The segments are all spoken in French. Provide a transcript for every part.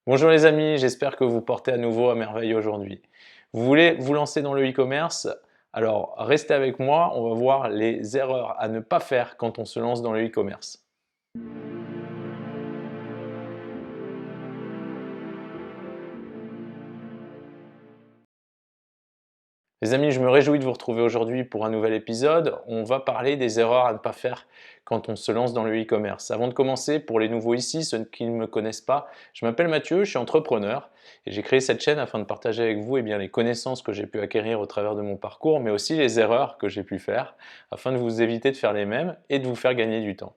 Bonjour les amis, j'espère que vous portez à nouveau à merveille aujourd'hui. Vous voulez vous lancer dans le e-commerce? Alors restez avec moi, on va voir les erreurs à ne pas faire quand on se lance dans le e-commerce. Les amis, je me réjouis de vous retrouver aujourd'hui pour un nouvel épisode. On va parler des erreurs à ne pas faire quand on se lance dans le e-commerce. Avant de commencer, pour les nouveaux ici, ceux qui ne me connaissent pas, je m'appelle Mathieu, je suis entrepreneur et j'ai créé cette chaîne afin de partager avec vous les connaissances que j'ai pu acquérir au travers de mon parcours, mais aussi les erreurs que j'ai pu faire afin de vous éviter de faire les mêmes et de vous faire gagner du temps.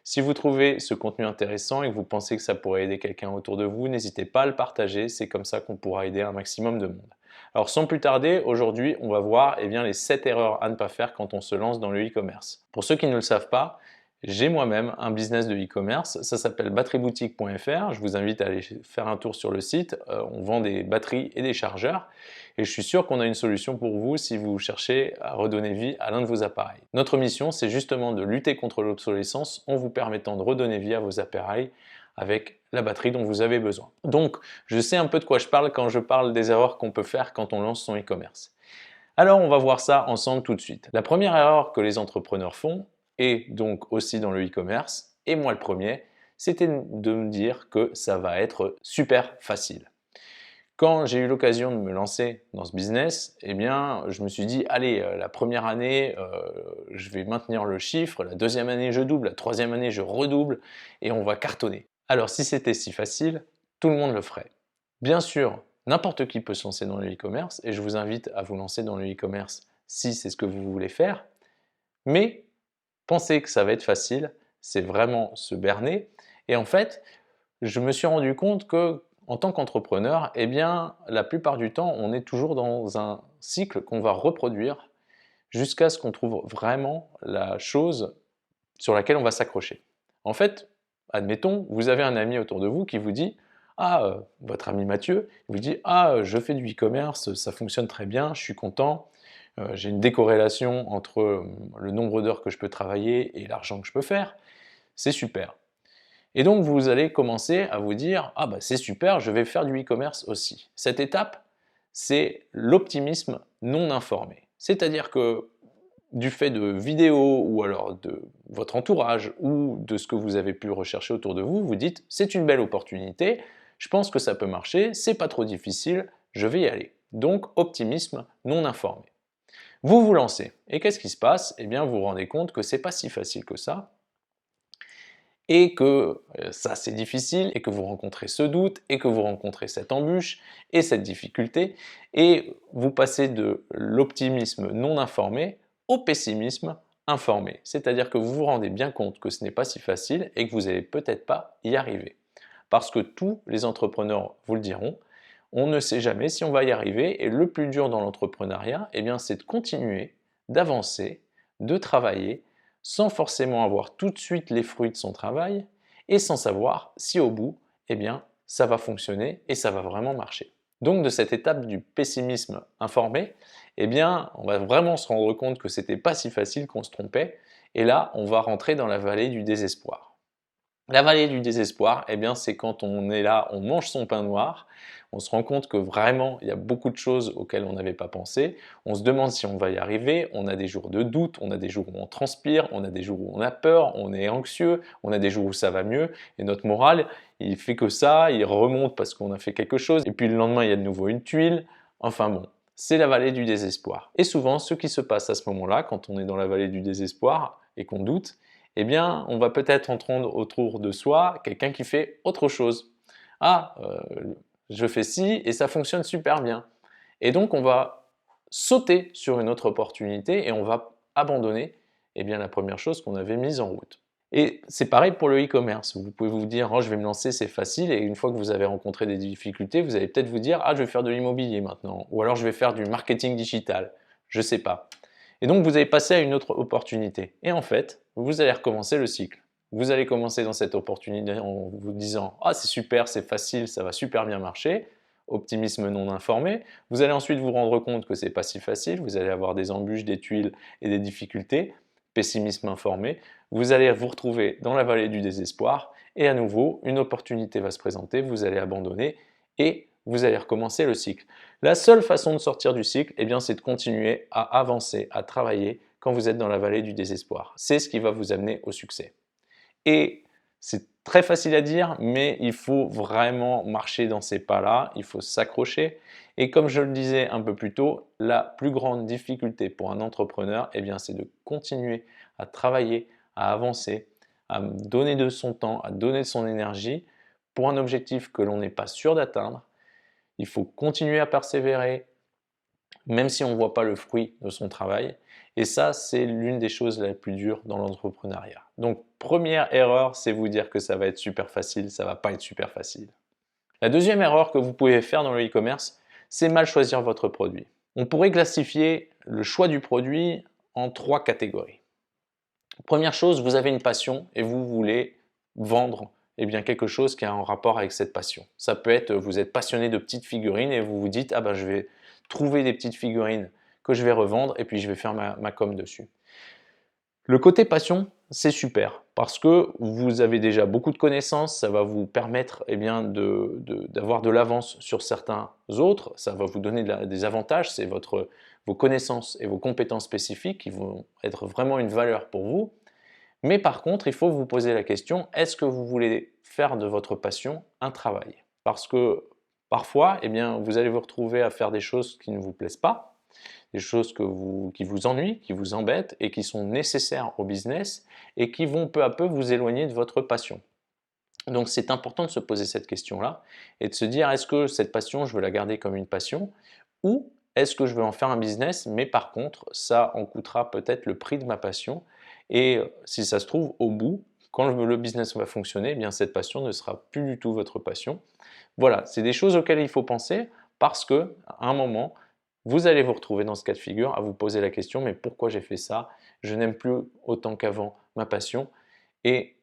Si vous trouvez ce contenu intéressant et que vous pensez que ça pourrait aider quelqu'un autour de vous, n'hésitez pas à le partager, c'est comme ça qu'on pourra aider un maximum de monde. Alors sans plus tarder, aujourd'hui on va voir les 7 erreurs à ne pas faire quand on se lance dans le e-commerce. Pour ceux qui ne le savent pas, j'ai moi-même un business de e-commerce, ça s'appelle batterieboutique.fr, je vous invite à aller faire un tour sur le site, on vend des batteries et des chargeurs et je suis sûr qu'on a une solution pour vous si vous cherchez à redonner vie à l'un de vos appareils. Notre mission, c'est justement de lutter contre l'obsolescence en vous permettant de redonner vie à vos appareils avec la batterie dont vous avez besoin. Donc, je sais un peu de quoi je parle quand je parle des erreurs qu'on peut faire quand on lance son e-commerce. Alors, on va voir ça ensemble tout de suite. La première erreur que les entrepreneurs font, et donc aussi dans le e-commerce, et moi le premier, c'était de me dire que ça va être super facile. Quand j'ai eu l'occasion de me lancer dans ce business, je me suis dit, allez, la première année, je vais maintenir le chiffre, la deuxième année, je double, la troisième année, je redouble, et on va cartonner. Alors, si c'était si facile, tout le monde le ferait. Bien sûr, n'importe qui peut se lancer dans le e-commerce, et je vous invite à vous lancer dans le e-commerce si c'est ce que vous voulez faire, mais penser que ça va être facile, c'est vraiment se berner, et en fait, je me suis rendu compte que en tant qu'entrepreneur, la plupart du temps, on est toujours dans un cycle qu'on va reproduire jusqu'à ce qu'on trouve vraiment la chose sur laquelle on va s'accrocher. En fait, admettons, vous avez un ami autour de vous qui vous dit, votre ami Mathieu, il vous dit, je fais du e-commerce, ça fonctionne très bien, je suis content, j'ai une décorrélation entre le nombre d'heures que je peux travailler et l'argent que je peux faire, c'est super. Et donc, vous allez commencer à vous dire, c'est super, je vais faire du e-commerce aussi. Cette étape, c'est l'optimisme non informé. C'est-à-dire que du fait de vidéos ou alors de votre entourage ou de ce que vous avez pu rechercher autour de vous, vous dites, c'est une belle opportunité, je pense que ça peut marcher, c'est pas trop difficile, je vais y aller. Donc, optimisme non informé. Vous vous lancez. Et qu'est-ce qui se passe? Vous vous rendez compte que c'est pas si facile que ça, et que ça c'est difficile, et que vous rencontrez ce doute, et que vous rencontrez cette embûche, et cette difficulté, et vous passez de l'optimisme non informé au pessimisme informé. C'est-à-dire que vous vous rendez bien compte que ce n'est pas si facile et que vous n'allez peut-être pas y arriver. Parce que tous les entrepreneurs vous le diront, on ne sait jamais si on va y arriver, et le plus dur dans l'entrepreneuriat, c'est de continuer, d'avancer, de travailler, sans forcément avoir tout de suite les fruits de son travail, et sans savoir si au bout, ça va fonctionner et ça va vraiment marcher. Donc de cette étape du pessimisme informé, on va vraiment se rendre compte que c'était pas si facile, qu'on se trompait, et là, on va rentrer dans la vallée du désespoir. La vallée du désespoir, c'est quand on est là, on mange son pain noir, on se rend compte que vraiment il y a beaucoup de choses auxquelles on n'avait pas pensé, on se demande si on va y arriver, on a des jours de doute, on a des jours où on transpire, on a des jours où on a peur, on est anxieux, on a des jours où ça va mieux, et notre moral, il fait que ça, il remonte parce qu'on a fait quelque chose, et puis le lendemain il y a de nouveau une tuile, enfin bon. C'est la vallée du désespoir. Et souvent, ce qui se passe à ce moment-là, quand on est dans la vallée du désespoir et qu'on doute, on va peut-être entendre autour de soi quelqu'un qui fait autre chose. Ah, je fais ci et ça fonctionne super bien. Et donc, on va sauter sur une autre opportunité et on va abandonner la première chose qu'on avait mise en route. Et c'est pareil pour le e-commerce. Vous pouvez vous dire, oh, je vais me lancer, c'est facile. Et une fois que vous avez rencontré des difficultés, vous allez peut-être vous dire, je vais faire de l'immobilier maintenant. Ou alors, je vais faire du marketing digital. Je ne sais pas. Et donc, vous allez passer à une autre opportunité. Et en fait, vous allez recommencer le cycle. Vous allez commencer dans cette opportunité en vous disant « Ah, c'est super, c'est facile, ça va super bien marcher ». Optimisme non informé. Vous allez ensuite vous rendre compte que ce n'est pas si facile. Vous allez avoir des embûches, des tuiles et des difficultés. Pessimisme informé. Vous allez vous retrouver dans la vallée du désespoir. et à nouveau, une opportunité va se présenter, vous allez abandonner et vous allez recommencer le cycle. La seule façon de sortir du cycle, eh bien, c'est de continuer à avancer, à travailler quand vous êtes dans la vallée du désespoir. C'est ce qui va vous amener au succès. Et c'est très facile à dire, mais il faut vraiment marcher dans ces pas-là, il faut s'accrocher. Et comme je le disais un peu plus tôt, la plus grande difficulté pour un entrepreneur, eh bien, c'est de continuer à travailler, à avancer, à donner de son temps, à donner de son énergie pour un objectif que l'on n'est pas sûr d'atteindre. Il faut continuer à persévérer, même si on ne voit pas le fruit de son travail. Et ça, c'est l'une des choses les plus dures dans l'entrepreneuriat. Donc, première erreur, c'est vous dire que ça va être super facile, ça ne va pas être super facile. La deuxième erreur que vous pouvez faire dans le e-commerce, c'est mal choisir votre produit. On pourrait classifier le choix du produit en 3 catégories. Première chose, vous avez une passion et vous voulez vendre bien, quelque chose qui a un rapport avec cette passion. Ça peut être, vous êtes passionné de petites figurines et vous vous dites, ah ben je vais trouver des petites figurines que je vais revendre et puis je vais faire ma com dessus. Le côté passion, c'est super parce que vous avez déjà beaucoup de connaissances, ça va vous permettre bien, d'avoir de l'avance sur certains autres, ça va vous donner des avantages, c'est vos connaissances et vos compétences spécifiques qui vont être vraiment une valeur pour vous. Mais par contre, il faut vous poser la question, est-ce que vous voulez faire de votre passion un travail? Parce que parfois, eh bien, vous allez vous retrouver à faire des choses qui ne vous plaisent pas, des choses qui vous ennuient, qui vous embêtent et qui sont nécessaires au business et qui vont peu à peu vous éloigner de votre passion. Donc c'est important de se poser cette question-là et de se dire, est-ce que cette passion, je veux la garder comme une passion ou est-ce que je veux en faire un business, mais par contre, ça en coûtera peut-être le prix de ma passion et si ça se trouve, au bout, quand le business va fonctionner, eh bien cette passion ne sera plus du tout votre passion. Voilà, c'est des choses auxquelles il faut penser parce que à un moment, vous allez vous retrouver dans ce cas de figure à vous poser la question, mais pourquoi j'ai fait ça? Je n'aime plus autant qu'avant ma passion et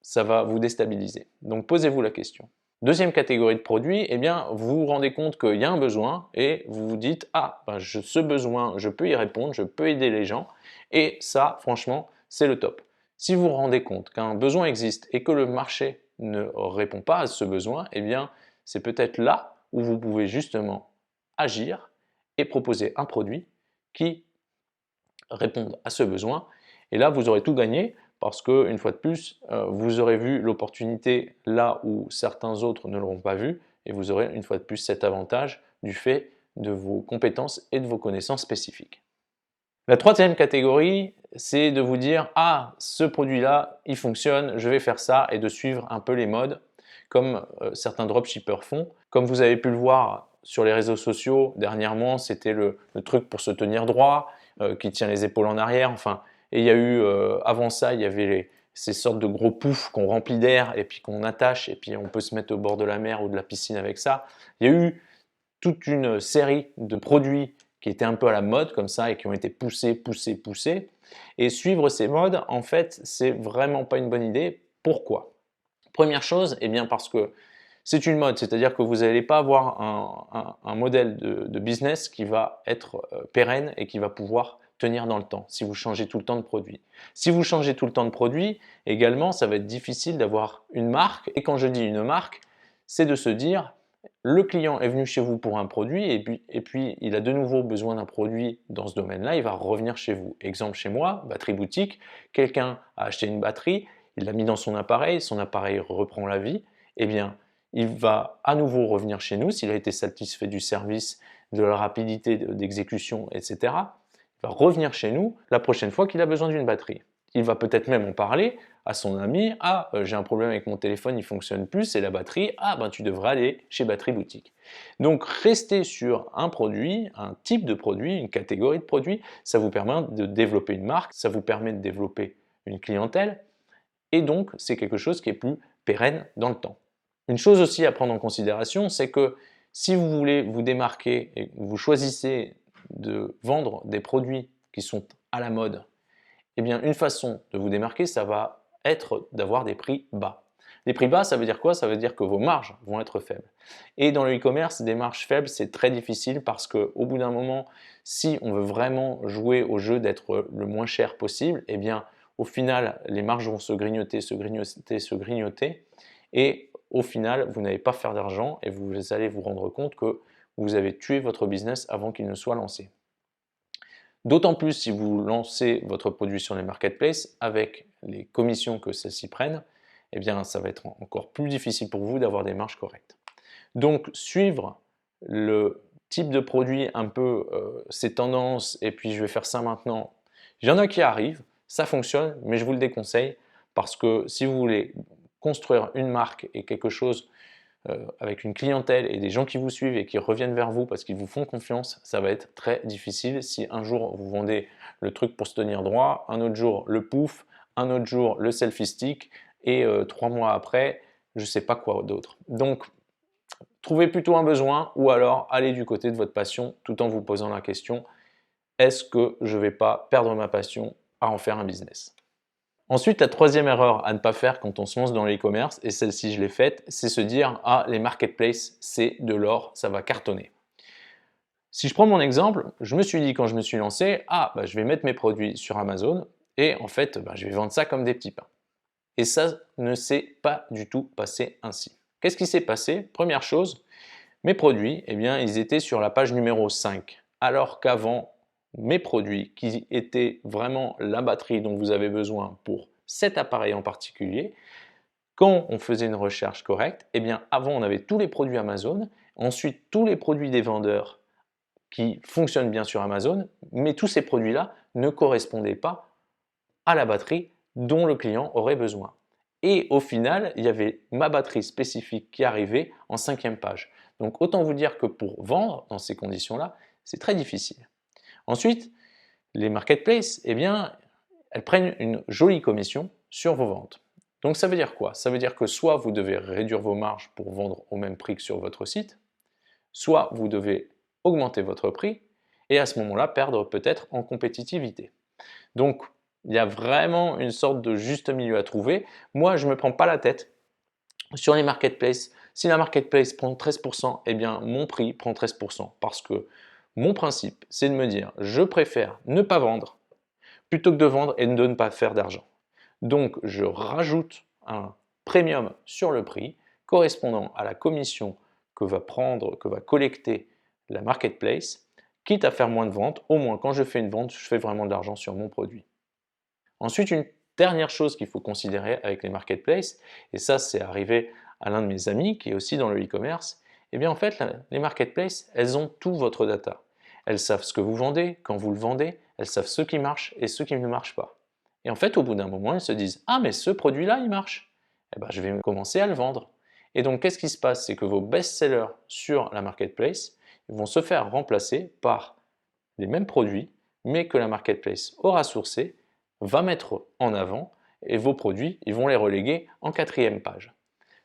ça va vous déstabiliser. Donc posez-vous la question. Deuxième catégorie de produits, eh bien, vous vous rendez compte qu'il y a un besoin et vous vous dites, ah, ben, ce besoin, je peux y répondre, je peux aider les gens et ça, franchement, c'est le top. Si vous vous rendez compte qu'un besoin existe et que le marché ne répond pas à ce besoin, eh bien, c'est peut-être là où vous pouvez justement agir et proposer un produit qui réponde à ce besoin. Et là, vous aurez tout gagné parce que, une fois de plus, vous aurez vu l'opportunité là où certains autres ne l'auront pas vu et vous aurez une fois de plus cet avantage du fait de vos compétences et de vos connaissances spécifiques. La troisième catégorie, c'est de vous dire, ah, ce produit-là, il fonctionne, je vais faire ça et de suivre un peu les modes comme certains dropshippers font. Comme vous avez pu le voir sur les réseaux sociaux, dernièrement, c'était le truc pour se tenir droit, qui tient les épaules en arrière, enfin, et il y a eu, avant ça, il y avait ces sortes de gros poufs qu'on remplit d'air et puis qu'on attache et puis on peut se mettre au bord de la mer ou de la piscine avec ça. Il y a eu toute une série de produits qui étaient un peu à la mode comme ça et qui ont été poussés. Et suivre ces modes, en fait, c'est vraiment pas une bonne idée. Pourquoi? Première chose, eh bien parce que c'est une mode, c'est-à-dire que vous n'allez pas avoir un modèle de business qui va être pérenne et qui va pouvoir tenir dans le temps si vous changez tout le temps de produit. Si vous changez tout le temps de produit, également, ça va être difficile d'avoir une marque. Et quand je dis une marque, c'est de se dire, le client est venu chez vous pour un produit et puis il a de nouveau besoin d'un produit dans ce domaine-là, il va revenir chez vous. Exemple chez moi, batterie boutique, quelqu'un a acheté une batterie, il l'a mis dans son appareil reprend la vie, eh bien, il va à nouveau revenir chez nous s'il a été satisfait du service, de la rapidité d'exécution, etc. Il va revenir chez nous la prochaine fois qu'il a besoin d'une batterie. Il va peut-être même en parler à son ami, ah, j'ai un problème avec mon téléphone, il ne fonctionne plus, c'est la batterie, ah, ben tu devrais aller chez Batterie Boutique. Donc rester sur un produit, un type de produit, une catégorie de produits, ça vous permet de développer une marque, ça vous permet de développer une clientèle, et donc c'est quelque chose qui est plus pérenne dans le temps. Une chose aussi à prendre en considération, c'est que si vous voulez vous démarquer et que vous choisissez de vendre des produits qui sont à la mode, eh bien une façon de vous démarquer, ça va être d'avoir des prix bas. Les prix bas, ça veut dire quoi? Ça veut dire que vos marges vont être faibles. Et dans le e-commerce, des marges faibles, c'est très difficile parce qu'au bout d'un moment, si on veut vraiment jouer au jeu d'être le moins cher possible, eh bien au final, les marges vont se grignoter, se grignoter, se grignoter, et au final, vous n'allez pas faire d'argent et vous allez vous rendre compte que vous avez tué votre business avant qu'il ne soit lancé. D'autant plus si vous lancez votre produit sur les marketplaces avec les commissions que celles-ci prennent, eh bien ça va être encore plus difficile pour vous d'avoir des marges correctes. Donc suivre le type de produit un peu ces tendances et puis je vais faire ça maintenant, il y en a qui arrivent, ça fonctionne, mais je vous le déconseille parce que si vous voulez construire une marque et quelque chose avec une clientèle et des gens qui vous suivent et qui reviennent vers vous parce qu'ils vous font confiance, ça va être très difficile si un jour vous vendez le truc pour se tenir droit, un autre jour le pouf, un autre jour le selfie stick et 3 mois après, je ne sais pas quoi d'autre. Donc, trouvez plutôt un besoin ou alors allez du côté de votre passion tout en vous posant la question, est-ce que je ne vais pas perdre ma passion à en faire un business? Ensuite, la troisième erreur à ne pas faire quand on se lance dans l'e-commerce, et celle-ci je l'ai faite, c'est se dire « Ah, les marketplaces, c'est de l'or, ça va cartonner ». Si je prends mon exemple, je me suis dit quand je me suis lancé « Ah, je vais mettre mes produits sur Amazon et en fait, je vais vendre ça comme des petits pains ». Et ça ne s'est pas du tout passé ainsi. Qu'est-ce qui s'est passé? Première chose, mes produits, eh bien, ils étaient sur la page numéro 5, alors qu'avant, mes produits, qui étaient vraiment la batterie dont vous avez besoin pour cet appareil en particulier, quand on faisait une recherche correcte, eh bien, avant, on avait tous les produits Amazon, ensuite tous les produits des vendeurs qui fonctionnent bien sur Amazon, mais tous ces produits-là ne correspondaient pas à la batterie dont le client aurait besoin. Et au final, il y avait ma batterie spécifique qui arrivait en 5e page. Donc autant vous dire que pour vendre dans ces conditions-là, c'est très difficile. Ensuite, les marketplaces, eh bien, elles prennent une jolie commission sur vos ventes. Donc ça veut dire quoi? Ça veut dire que soit vous devez réduire vos marges pour vendre au même prix que sur votre site, soit vous devez augmenter votre prix et à ce moment-là perdre peut-être en compétitivité. Donc il y a vraiment une sorte de juste milieu à trouver. Moi, je ne me prends pas la tête sur les marketplaces. Si la marketplace prend 13%, eh bien mon prix prend 13% parce que mon principe, c'est de me dire je préfère ne pas vendre plutôt que de vendre et de ne pas faire d'argent. Donc je rajoute un premium sur le prix correspondant à la commission que va collecter la marketplace, quitte à faire moins de ventes, au moins quand je fais une vente, je fais vraiment de l'argent sur mon produit. Ensuite, une dernière chose qu'il faut considérer avec les marketplaces, et ça c'est arrivé à l'un de mes amis qui est aussi dans le e-commerce, eh bien en fait les marketplaces, elles ont tout votre data. Elles savent ce que vous vendez, quand vous le vendez, elles savent ce qui marche et ce qui ne marche pas. Et en fait au bout d'un moment, elles se disent « Ah mais ce produit-là il marche, eh ben, je vais commencer à le vendre ». Et donc qu'est-ce qui se passe? C'est que vos best-sellers sur la marketplace vont se faire remplacer par les mêmes produits, mais que la marketplace aura sourcé, va mettre en avant et vos produits, ils vont les reléguer en 4e page.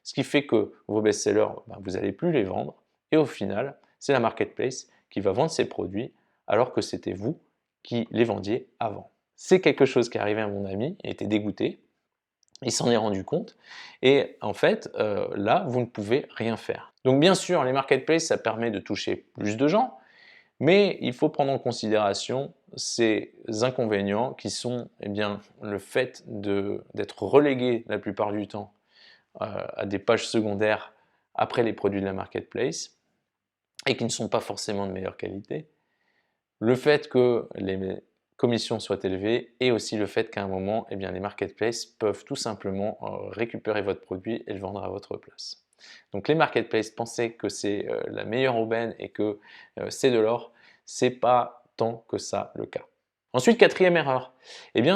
Ce qui fait que vos best-sellers, vous n'allez plus les vendre et au final, c'est la marketplace qui va vendre ses produits alors que c'était vous qui les vendiez avant. C'est quelque chose qui est arrivé à mon ami, il était dégoûté, il s'en est rendu compte et en fait, là, vous ne pouvez rien faire. Donc bien sûr, les marketplaces, ça permet de toucher plus de gens, mais il faut prendre en considération ces inconvénients qui sont le fait d'être relégué la plupart du temps à des pages secondaires après les produits de la marketplace et qui ne sont pas forcément de meilleure qualité. Le fait que les commissions soient élevées et aussi le fait qu'à un moment, les marketplaces peuvent tout simplement récupérer votre produit et le vendre à votre place. Donc les marketplaces, pensez que c'est la meilleure aubaine et que c'est de l'or, c'est pas tant que ça le cas. Ensuite, 4e erreur,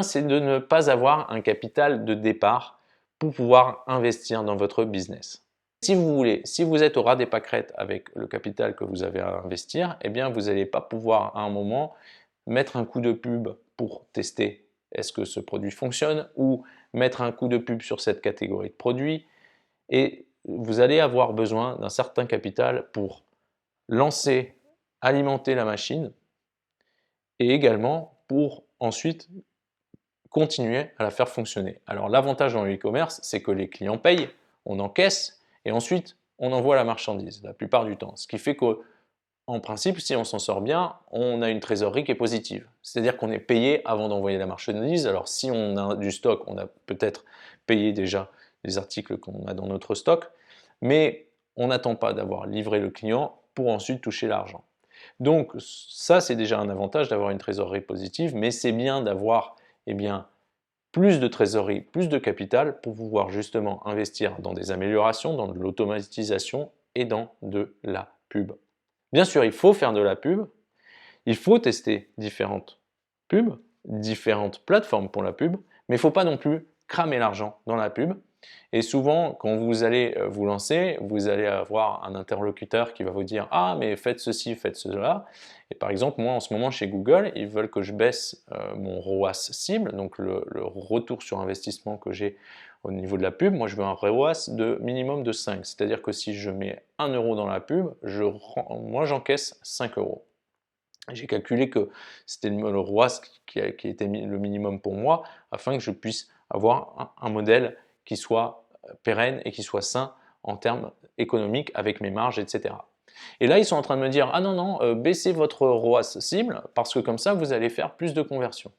c'est de ne pas avoir un capital de départ pour pouvoir investir dans votre business. Si vous êtes au ras des pâquerettes avec le capital que vous avez à investir, vous n'allez pas pouvoir à un moment mettre un coup de pub pour tester est-ce que ce produit fonctionne ou mettre un coup de pub sur cette catégorie de produits et vous allez avoir besoin d'un certain capital pour lancer, alimenter la machine et également pour ensuite continuer à la faire fonctionner. Alors l'avantage dans le e-commerce, c'est que les clients payent, on encaisse et ensuite on envoie la marchandise la plupart du temps. Ce qui fait que en principe, si on s'en sort bien, on a une trésorerie qui est positive. C'est-à-dire qu'on est payé avant d'envoyer la marchandise. Alors si on a du stock, on a peut-être payé déjà les articles qu'on a dans notre stock, mais on n'attend pas d'avoir livré le client pour ensuite toucher l'argent. Donc ça, c'est déjà un avantage d'avoir une trésorerie positive, mais c'est bien d'avoir eh bien, plus de trésorerie, plus de capital pour pouvoir justement investir dans des améliorations, dans de l'automatisation et dans de la pub. Bien sûr, il faut faire de la pub, il faut tester différentes pubs, différentes plateformes pour la pub, mais il ne faut pas non plus cramer l'argent dans la pub. Et souvent, quand vous allez vous lancer, vous allez avoir un interlocuteur qui va vous dire « Ah, mais faites ceci, faites cela ». Et par exemple, moi, en ce moment, chez Google, ils veulent que je baisse mon ROAS cible, donc le retour sur investissement que j'ai au niveau de la pub. Moi, je veux un ROAS de minimum de 5. C'est-à-dire que si je mets 1 euro dans la pub, moi, j'encaisse 5 euros. J'ai calculé que c'était le ROAS qui était le minimum pour moi afin que je puisse avoir un modèle qui soit pérenne et qui soit sain en termes économiques avec mes marges, etc. Et là, ils sont en train de me dire « Ah non, non, baissez votre ROAS cible parce que comme ça, vous allez faire plus de conversions. »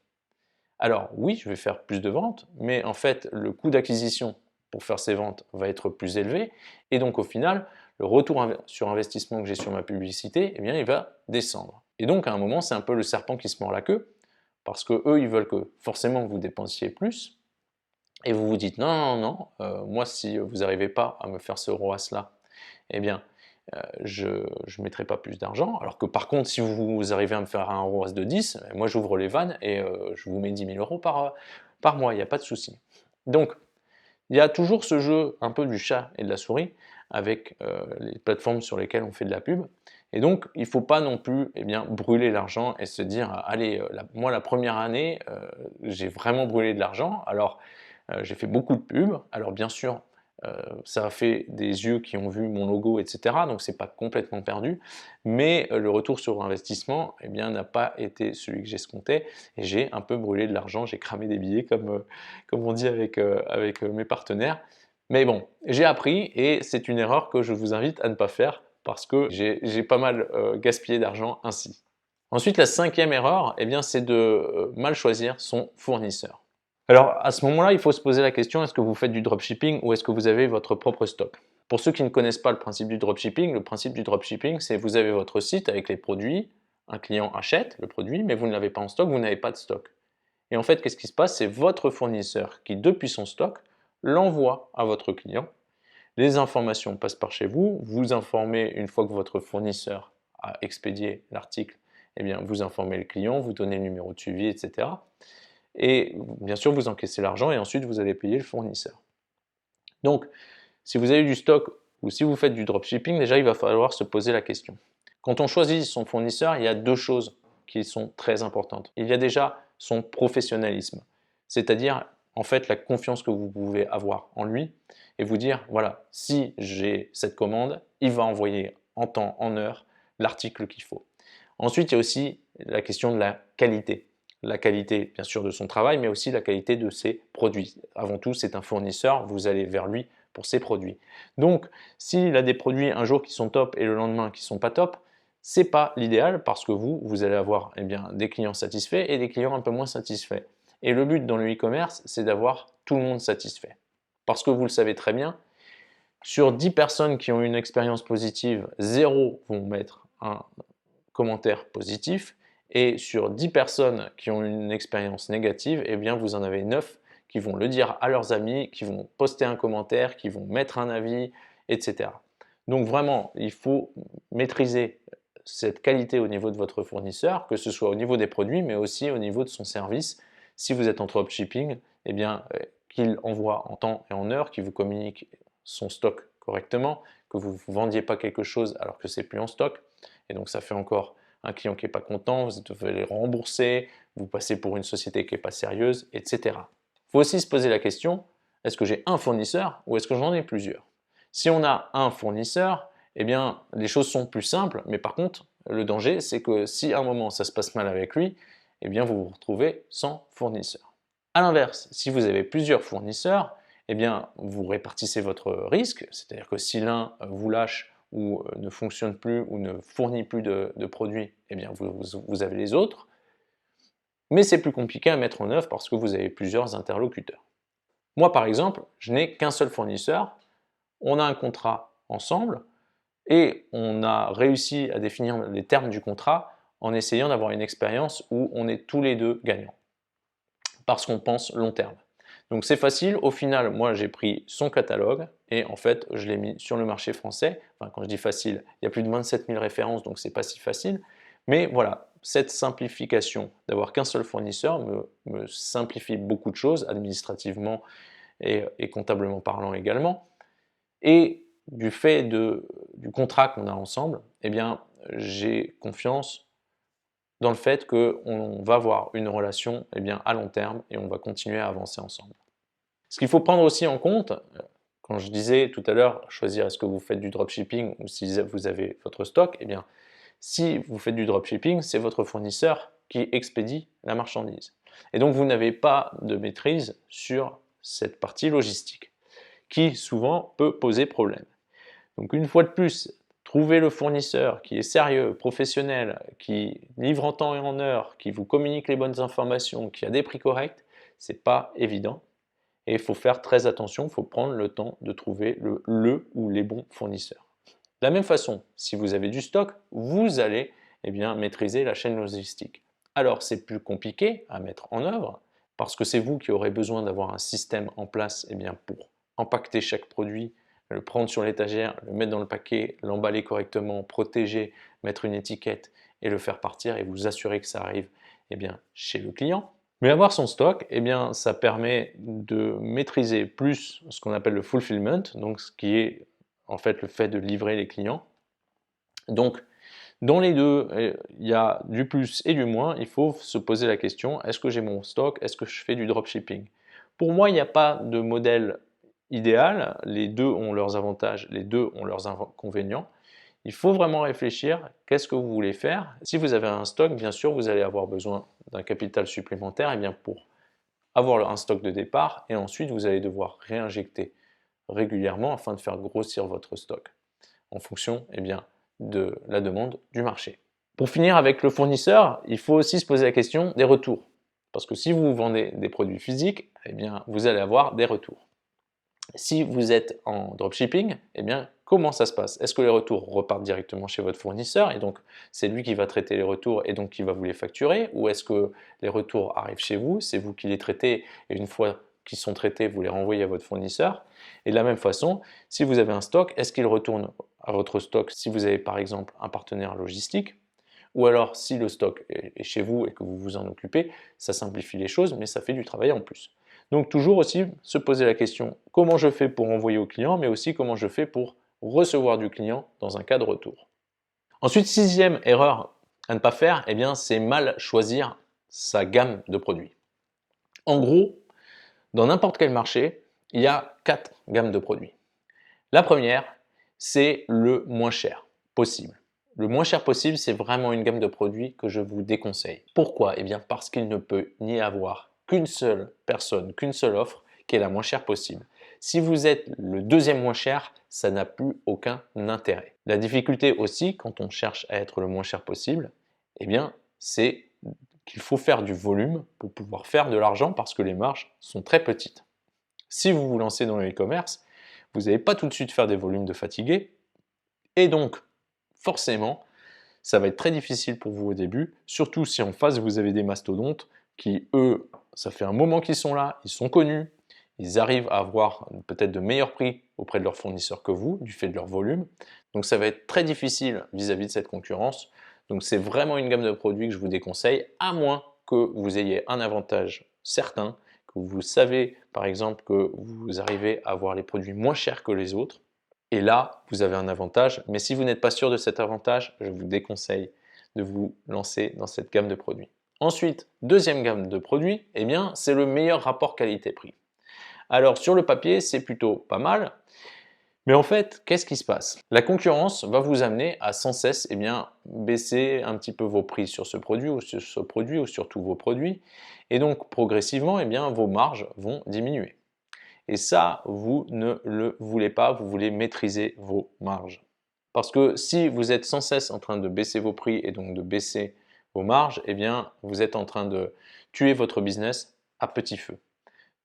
Alors oui, je vais faire plus de ventes, mais en fait, le coût d'acquisition pour faire ces ventes va être plus élevé et donc au final, le retour sur investissement que j'ai sur ma publicité, eh bien, il va descendre. Et donc à un moment, c'est un peu le serpent qui se mord la queue parce que eux, ils veulent que forcément vous dépensiez plus et vous vous dites non, non, non, moi si vous n'arrivez pas à me faire ce ROAS-là, eh bien, je ne mettrai pas plus d'argent. Alors que par contre, si vous arrivez à me faire un ROAS de 10, moi j'ouvre les vannes et je vous mets 10 000 euros par mois, il n'y a pas de souci. Donc, il y a toujours ce jeu un peu du chat et de la souris avec les plateformes sur lesquelles on fait de la pub. Et donc, il ne faut pas non plus eh bien, brûler l'argent et se dire, allez, moi la première année, j'ai vraiment brûlé de l'argent. Alors, j'ai fait beaucoup de pubs. Alors bien sûr, ça a fait des yeux qui ont vu mon logo, etc. Donc c'est pas complètement perdu, mais le retour sur investissement, eh bien, n'a pas été celui que j'escomptais et j'ai un peu brûlé de l'argent, j'ai cramé des billets comme on dit avec mes partenaires. Mais bon, j'ai appris et c'est une erreur que je vous invite à ne pas faire parce que j'ai pas mal gaspillé d'argent ainsi. Ensuite, la cinquième erreur, eh bien, c'est de mal choisir son fournisseur. Alors à ce moment-là, il faut se poser la question, est-ce que vous faites du dropshipping ou est-ce que vous avez votre propre stock? Pour ceux qui ne connaissent pas le principe du dropshipping, le principe du dropshipping, c'est vous avez votre site avec les produits, un client achète le produit, mais vous ne l'avez pas en stock, vous n'avez pas de stock. Et en fait, qu'est-ce qui se passe? C'est votre fournisseur qui, depuis son stock, l'envoie à votre client. Les informations passent par chez vous, vous informez une fois que votre fournisseur a expédié l'article, eh bien vous informez le client, vous donnez le numéro de suivi, etc. Et bien sûr, vous encaissez l'argent et ensuite vous allez payer le fournisseur. Donc, si vous avez du stock ou si vous faites du dropshipping, déjà il va falloir se poser la question. Quand on choisit son fournisseur, il y a deux choses qui sont très importantes. Il y a déjà son professionnalisme, c'est-à-dire en fait la confiance que vous pouvez avoir en lui et vous dire voilà, si j'ai cette commande, il va envoyer en temps, en heure l'article qu'il faut. Ensuite, il y a aussi la question de la qualité. La qualité, bien sûr, de son travail, mais aussi la qualité de ses produits. Avant tout, c'est un fournisseur, vous allez vers lui pour ses produits. Donc, s'il a des produits un jour qui sont top et le lendemain qui sont pas top, c'est pas l'idéal parce que vous allez avoir eh bien, des clients satisfaits et des clients un peu moins satisfaits. Et le but dans le e-commerce, c'est d'avoir tout le monde satisfait. Parce que vous le savez très bien, sur 10 personnes qui ont une expérience positive, 0 vont mettre un commentaires positifs et sur 10 personnes qui ont une expérience négative, eh bien vous en avez 9 qui vont le dire à leurs amis, qui vont poster un commentaire, qui vont mettre un avis, etc. Donc vraiment, il faut maîtriser cette qualité au niveau de votre fournisseur, que ce soit au niveau des produits, mais aussi au niveau de son service. Si vous êtes en dropshipping, eh bien qu'il envoie en temps et en heure, qu'il vous communique son stock correctement, que vous ne vendiez pas quelque chose alors que c'est plus en stock, et donc ça fait encore un client qui n'est pas content, vous devez les rembourser, vous passez pour une société qui n'est pas sérieuse, etc. Il faut aussi se poser la question, est-ce que j'ai un fournisseur ou est-ce que j'en ai plusieurs? Si on a un fournisseur, eh bien les choses sont plus simples, mais par contre, le danger, c'est que si à un moment ça se passe mal avec lui, eh bien vous vous retrouvez sans fournisseur. A l'inverse, si vous avez plusieurs fournisseurs, eh bien vous répartissez votre risque, c'est-à-dire que si l'un vous lâche ou ne fonctionne plus ou ne fournit plus de produits, eh bien vous avez les autres. Mais c'est plus compliqué à mettre en œuvre parce que vous avez plusieurs interlocuteurs. Moi, par exemple, je n'ai qu'un seul fournisseur, on a un contrat ensemble et on a réussi à définir les termes du contrat en essayant d'avoir une expérience où on est tous les deux gagnants, parce qu'on pense long terme. Donc c'est facile, au final, moi j'ai pris son catalogue et en fait je l'ai mis sur le marché français. Enfin, quand je dis facile, il y a plus de 27 000 références, donc c'est pas si facile. Mais voilà, cette simplification d'avoir qu'un seul fournisseur me simplifie beaucoup de choses, administrativement et comptablement parlant également. Et du fait du contrat qu'on a ensemble, eh bien j'ai confiance dans le fait qu'on va avoir une relation eh bien, à long terme et on va continuer à avancer ensemble. Ce qu'il faut prendre aussi en compte, quand je disais tout à l'heure, choisir est-ce que vous faites du dropshipping ou si vous avez votre stock, eh bien, si vous faites du dropshipping, c'est votre fournisseur qui expédie la marchandise. Et donc, vous n'avez pas de maîtrise sur cette partie logistique, qui souvent peut poser problème. Donc, une fois de plus, trouver le fournisseur qui est sérieux, professionnel, qui livre en temps et en heure, qui vous communique les bonnes informations, qui a des prix corrects, c'est pas évident. Et il faut faire très attention, il faut prendre le temps de trouver le ou les bons fournisseurs. De la même façon, si vous avez du stock, vous allez maîtriser la chaîne logistique. Alors c'est plus compliqué à mettre en œuvre parce que c'est vous qui aurez besoin d'avoir un système en place pour empaqueter chaque produit, le prendre sur l'étagère, le mettre dans le paquet, l'emballer correctement, protéger, mettre une étiquette et le faire partir et vous assurer que ça arrive chez le client. Mais avoir son stock, ça permet de maîtriser plus ce qu'on appelle le fulfillment, donc ce qui est en fait le fait de livrer les clients. Donc, dans les deux, il y a du plus et du moins. Il faut se poser la question, est-ce que j'ai mon stock? Est-ce que je fais du dropshipping? Pour moi, il n'y a pas de modèle idéal. Les deux ont leurs avantages, les deux ont leurs inconvénients. Il faut vraiment réfléchir, qu'est-ce que vous voulez faire? Si vous avez un stock, bien sûr, vous allez avoir besoin d'un capital supplémentaire pour avoir un stock de départ et ensuite vous allez devoir réinjecter régulièrement afin de faire grossir votre stock en fonction de la demande du marché. Pour finir avec le fournisseur, il faut aussi se poser la question des retours. Parce que si vous vendez des produits physiques, vous allez avoir des retours. Si vous êtes en dropshipping, comment ça se passe? Est-ce que les retours repartent directement chez votre fournisseur et donc c'est lui qui va traiter les retours et donc qui va vous les facturer? Ou est-ce que les retours arrivent chez vous, c'est vous qui les traitez et une fois qu'ils sont traités, vous les renvoyez à votre fournisseur? Et de la même façon, si vous avez un stock, est-ce qu'il retourne à votre stock si vous avez par exemple un partenaire logistique? Ou alors si le stock est chez vous et que vous vous en occupez, ça simplifie les choses mais ça fait du travail en plus. Donc toujours aussi se poser la question, comment je fais pour envoyer au client, mais aussi comment je fais pour recevoir du client dans un cas de retour. Ensuite, sixième erreur à ne pas faire, c'est mal choisir sa gamme de produits. En gros, dans n'importe quel marché, il y a 4 gammes de produits. La première, c'est le moins cher possible. Le moins cher possible, c'est vraiment une gamme de produits que je vous déconseille. Pourquoi? Parce qu'il ne peut n'y avoir qu'une seule personne, qu'une seule offre qui est la moins chère possible. Si vous êtes le deuxième moins cher, ça n'a plus aucun intérêt. La difficulté aussi, quand on cherche à être le moins cher possible, c'est qu'il faut faire du volume pour pouvoir faire de l'argent parce que les marges sont très petites. Si vous vous lancez dans le e-commerce, vous n'allez pas tout de suite faire des volumes de fatigués et donc forcément, ça va être très difficile pour vous au début, surtout si en face vous avez des mastodontes qui, eux, ça fait un moment qu'ils sont là, ils sont connus, ils arrivent à avoir peut-être de meilleurs prix auprès de leurs fournisseurs que vous, du fait de leur volume. Donc ça va être très difficile vis-à-vis de cette concurrence. Donc c'est vraiment une gamme de produits que je vous déconseille, à moins que vous ayez un avantage certain, que vous savez par exemple que vous arrivez à avoir les produits moins chers que les autres. Et là, vous avez un avantage, mais si vous n'êtes pas sûr de cet avantage, je vous déconseille de vous lancer dans cette gamme de produits. Ensuite, deuxième gamme de produits, c'est le meilleur rapport qualité-prix. Alors sur le papier, c'est plutôt pas mal, mais en fait, qu'est-ce qui se passe? La concurrence va vous amener à sans cesse baisser un petit peu vos prix sur ce produit ou sur tous vos produits, et donc progressivement, vos marges vont diminuer. Et ça, vous ne le voulez pas, vous voulez maîtriser vos marges. Parce que si vous êtes sans cesse en train de baisser vos prix et donc de baisser vos marges, eh bien, vous êtes en train de tuer votre business à petit feu.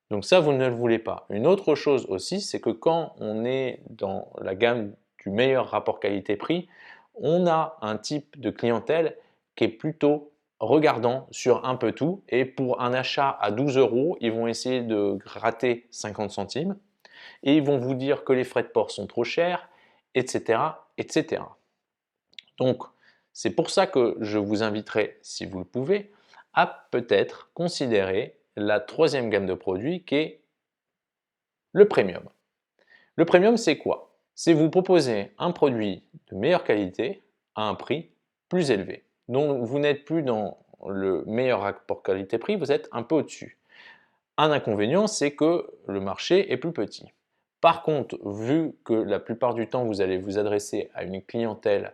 Donc ça, vous ne le voulez pas. Une autre chose aussi, c'est que quand on est dans la gamme du meilleur rapport qualité-prix, on a un type de clientèle qui est plutôt regardant sur un peu tout et pour un achat à 12 euros, ils vont essayer de gratter 50 centimes et ils vont vous dire que les frais de port sont trop chers, etc., etc. Donc, c'est pour ça que je vous inviterai, si vous le pouvez, à peut-être considérer la troisième gamme de produits qui est le premium. Le premium, c'est quoi? C'est vous proposer un produit de meilleure qualité à un prix plus élevé. Donc, vous n'êtes plus dans le meilleur rapport qualité-prix, vous êtes un peu au-dessus. Un inconvénient, c'est que le marché est plus petit. Par contre, vu que la plupart du temps, vous allez vous adresser à une clientèle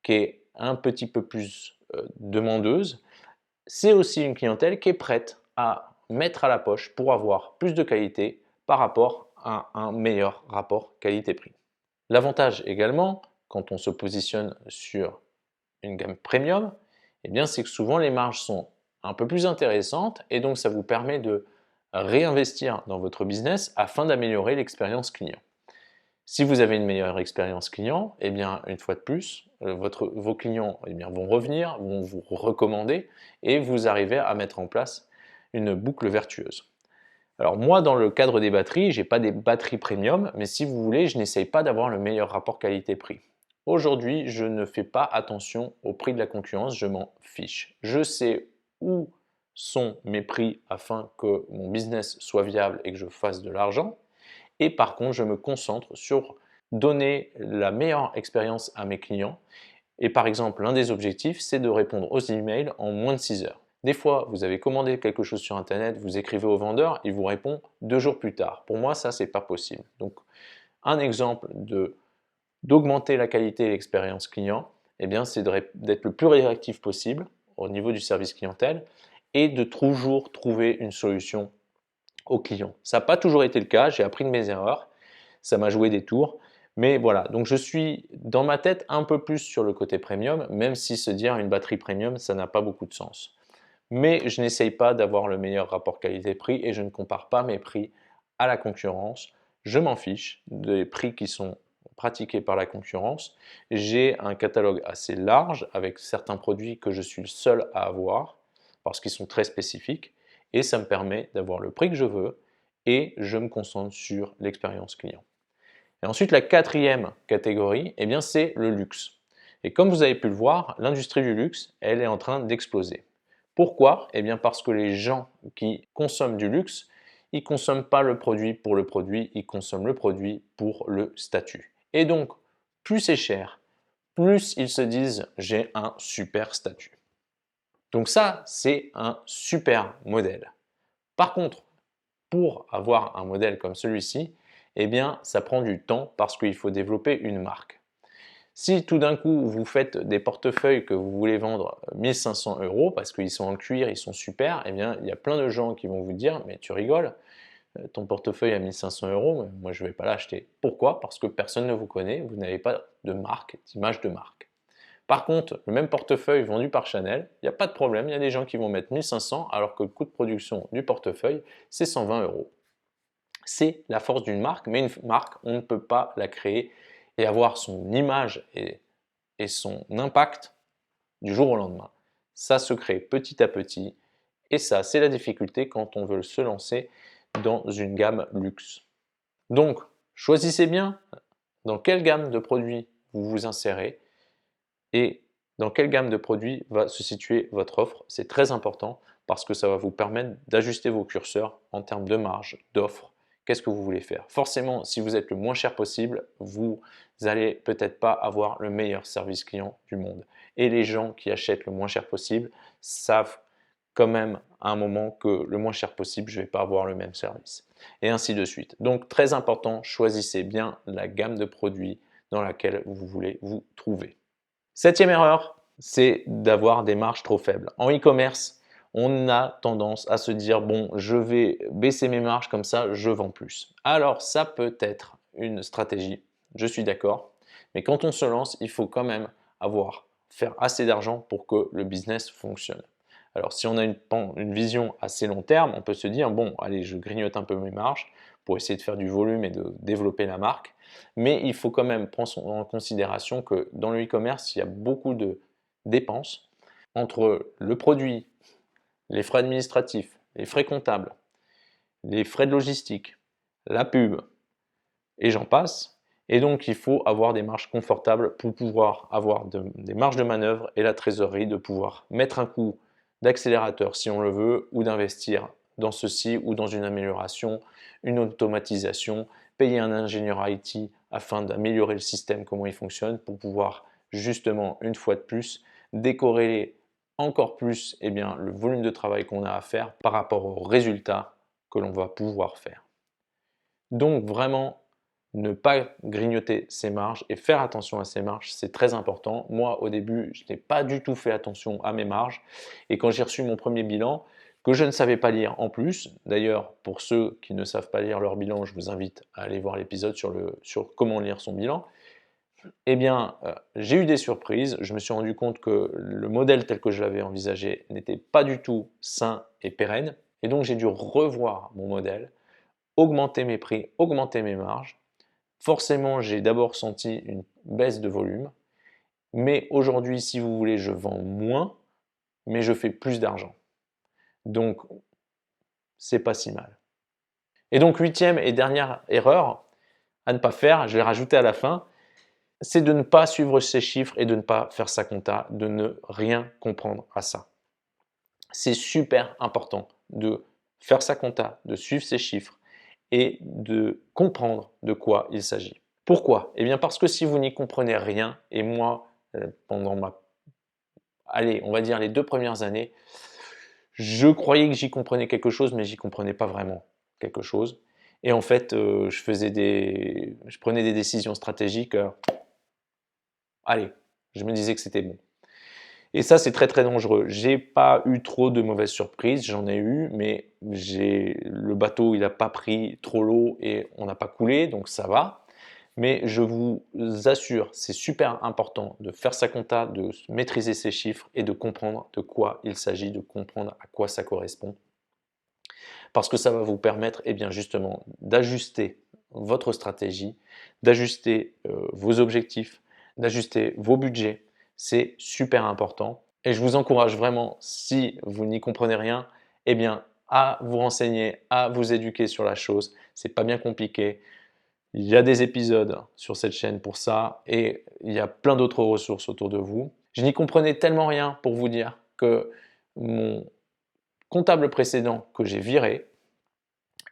qui est un petit peu plus demandeuse, c'est aussi une clientèle qui est prête à mettre à la poche pour avoir plus de qualité par rapport à un meilleur rapport qualité-prix. L'avantage également, quand on se positionne sur une gamme premium, eh bien, c'est que souvent les marges sont un peu plus intéressantes et donc ça vous permet de réinvestir dans votre business afin d'améliorer l'expérience client. Si vous avez une meilleure expérience client, eh bien, une fois de plus, vos clients vont revenir, vont vous recommander et vous arrivez à mettre en place une boucle vertueuse. Alors moi, dans le cadre des batteries, je n'ai pas des batteries premium, mais si vous voulez, je n'essaye pas d'avoir le meilleur rapport qualité-prix. Aujourd'hui, je ne fais pas attention au prix de la concurrence, je m'en fiche. Je sais où sont mes prix afin que mon business soit viable et que je fasse de l'argent. Et par contre, je me concentre sur donner la meilleure expérience à mes clients. Et par exemple, l'un des objectifs, c'est de répondre aux emails en moins de 6 heures. Des fois, vous avez commandé quelque chose sur Internet, vous écrivez au vendeur, il vous répond 2 jours plus tard. Pour moi, ça, c'est pas possible. Donc, un exemple d'augmenter la qualité et l'expérience client, eh bien, c'est d'être le plus réactif possible au niveau du service clientèle et de toujours trouver une solution aux clients. Ça n'a pas toujours été le cas, j'ai appris de mes erreurs, ça m'a joué des tours, mais voilà, donc je suis dans ma tête un peu plus sur le côté premium, même si se dire une batterie premium, ça n'a pas beaucoup de sens. Mais je n'essaye pas d'avoir le meilleur rapport qualité-prix et je ne compare pas mes prix à la concurrence. Je m'en fiche des prix qui sont pratiqués par la concurrence. J'ai un catalogue assez large avec certains produits que je suis le seul à avoir parce qu'ils sont très spécifiques et ça me permet d'avoir le prix que je veux et je me concentre sur l'expérience client. Et ensuite, la quatrième catégorie, eh bien, c'est le luxe. Et comme vous avez pu le voir, l'industrie du luxe, elle est en train d'exploser. Pourquoi? Eh bien, parce que les gens qui consomment du luxe, ils ne consomment pas le produit pour le produit, ils consomment le produit pour le statut. Et donc, plus c'est cher, plus ils se disent j'ai un super statut. Donc ça, c'est un super modèle. Par contre, pour avoir un modèle comme celui-ci, eh bien, ça prend du temps parce qu'il faut développer une marque. Si tout d'un coup, vous faites des portefeuilles que vous voulez vendre 1500 euros parce qu'ils sont en cuir, ils sont super, eh bien, il y a plein de gens qui vont vous dire, mais tu rigoles, ton portefeuille à 1500 euros, moi je ne vais pas l'acheter. Pourquoi? Parce que personne ne vous connaît, vous n'avez pas de marque, d'image de marque. Par contre, le même portefeuille vendu par Chanel, il n'y a pas de problème, il y a des gens qui vont mettre 1500 alors que le coût de production du portefeuille, c'est 120 euros. C'est la force d'une marque, mais une marque, on ne peut pas la créer et avoir son image et son impact du jour au lendemain. Ça se crée petit à petit et ça, c'est la difficulté quand on veut se lancer dans une gamme luxe. Donc, choisissez bien dans quelle gamme de produits vous vous insérez et dans quelle gamme de produits va se situer votre offre. C'est très important parce que ça va vous permettre d'ajuster vos curseurs en termes de marge, d'offre. Qu'est-ce que vous voulez faire? Forcément, si vous êtes le moins cher possible, vous n'allez peut-être pas avoir le meilleur service client du monde. Et les gens qui achètent le moins cher possible savent quand même à un moment que le moins cher possible, je ne vais pas avoir le même service. Et ainsi de suite. Donc très important, choisissez bien la gamme de produits dans laquelle vous voulez vous trouver. Septième erreur, c'est d'avoir des marges trop faibles. En e-commerce, on a tendance à se dire bon, je vais baisser mes marges comme ça, je vends plus. Alors ça peut être une stratégie, je suis d'accord, Mais quand on se lance, il faut quand même faire assez d'argent pour que le business fonctionne. Alors si on a une vision assez long terme, on peut se dire, bon, allez, je grignote un peu mes marges pour essayer de faire du volume et de développer la marque. Mais il faut quand même prendre en considération que dans le e-commerce, il y a beaucoup de dépenses entre le produit, les frais administratifs, les frais comptables, les frais de logistique, la pub, et j'en passe. Et donc, il faut avoir des marges confortables pour pouvoir avoir des marges de manœuvre et la trésorerie de pouvoir mettre un coup d'accélérateur si on le veut ou d'investir dans ceci ou dans une amélioration, une automatisation, payer un ingénieur IT afin d'améliorer le système, comment il fonctionne pour pouvoir justement, une fois de plus, décorréler encore plus le volume de travail qu'on a à faire par rapport aux résultats que l'on va pouvoir faire. Donc vraiment, ne pas grignoter ses marges et faire attention à ses marges, c'est très important. Moi, au début, je n'ai pas du tout fait attention à mes marges. Et quand j'ai reçu mon premier bilan, que je ne savais pas lire en plus, d'ailleurs, pour ceux qui ne savent pas lire leur bilan, je vous invite à aller voir l'épisode sur comment lire son bilan. J'ai eu des surprises. Je me suis rendu compte que le modèle tel que je l'avais envisagé n'était pas du tout sain et pérenne. Et donc, j'ai dû revoir mon modèle, augmenter mes prix, augmenter mes marges. Forcément, j'ai d'abord senti une baisse de volume, mais aujourd'hui, si vous voulez, je vends moins, mais je fais plus d'argent. Donc, c'est pas si mal. Et donc, huitième et dernière erreur à ne pas faire, je l'ai rajouté à la fin, c'est de ne pas suivre ces chiffres et de ne pas faire sa compta, de ne rien comprendre à ça. C'est super important de faire sa compta, de suivre ces chiffres et de comprendre de quoi il s'agit. Pourquoi? Eh bien parce que si vous n'y comprenez rien, et moi, pendant on va dire les 2 premières années, je croyais que j'y comprenais quelque chose, mais j'y comprenais pas vraiment quelque chose. Et en fait, je prenais des décisions stratégiques, allez, je me disais que c'était bon. Et ça, c'est très très dangereux. J'ai pas eu trop de mauvaises surprises, j'en ai eu, mais le bateau, il n'a pas pris trop l'eau et on n'a pas coulé, donc ça va. Mais je vous assure, c'est super important de faire sa compta, de maîtriser ses chiffres et de comprendre de quoi il s'agit, de comprendre à quoi ça correspond. Parce que ça va vous permettre justement d'ajuster votre stratégie, d'ajuster vos objectifs, d'ajuster vos budgets. C'est super important. Et je vous encourage vraiment, si vous n'y comprenez rien, à vous renseigner, à vous éduquer sur la chose. C'est pas bien compliqué. Il y a des épisodes sur cette chaîne pour ça et il y a plein d'autres ressources autour de vous. Je n'y comprenais tellement rien pour vous dire que mon comptable précédent que j'ai viré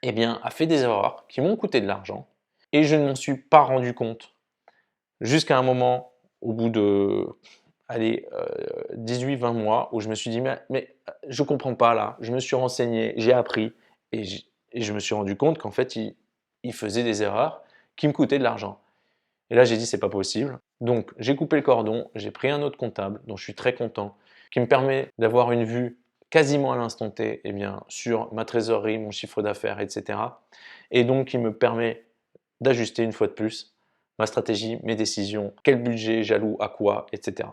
a fait des erreurs qui m'ont coûté de l'argent et je ne m'en suis pas rendu compte jusqu'à un moment au bout de 18-20 mois où je me suis dit mais je comprends pas là, je me suis renseigné, j'ai appris et je me suis rendu compte qu'en fait il faisait des erreurs qui me coûtaient de l'argent. Et là j'ai dit c'est pas possible. Donc j'ai coupé le cordon, j'ai pris un autre comptable dont je suis très content, qui me permet d'avoir une vue quasiment à l'instant T sur ma trésorerie, mon chiffre d'affaires, etc. Et donc qui me permet d'ajuster une fois de plus ma stratégie, mes décisions, quel budget j'alloue à quoi, etc.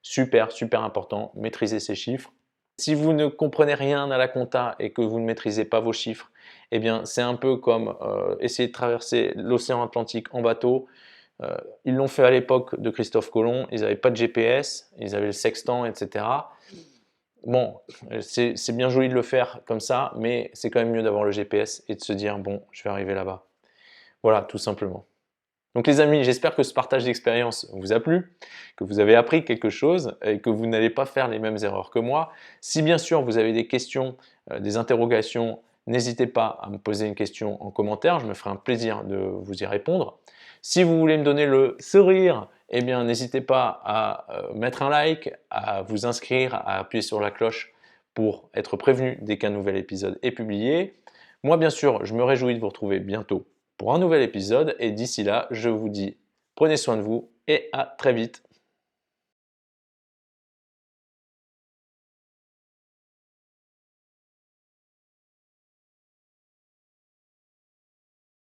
Super, super important, maîtriser ces chiffres. Si vous ne comprenez rien à la compta et que vous ne maîtrisez pas vos chiffres, c'est un peu comme essayer de traverser l'océan Atlantique en bateau. Ils l'ont fait à l'époque de Christophe Colomb, ils n'avaient pas de GPS, ils avaient le sextant, etc. Bon, c'est bien joli de le faire comme ça, mais c'est quand même mieux d'avoir le GPS et de se dire, bon, je vais arriver là-bas. Voilà, tout simplement. Donc les amis, j'espère que ce partage d'expérience vous a plu, que vous avez appris quelque chose et que vous n'allez pas faire les mêmes erreurs que moi. Si bien sûr vous avez des questions, des interrogations, n'hésitez pas à me poser une question en commentaire, je me ferai un plaisir de vous y répondre. Si vous voulez me donner le sourire, n'hésitez pas à mettre un like, à vous inscrire, à appuyer sur la cloche pour être prévenu dès qu'un nouvel épisode est publié. Moi bien sûr, je me réjouis de vous retrouver bientôt pour un nouvel épisode et d'ici là, je vous dis prenez soin de vous et à très vite.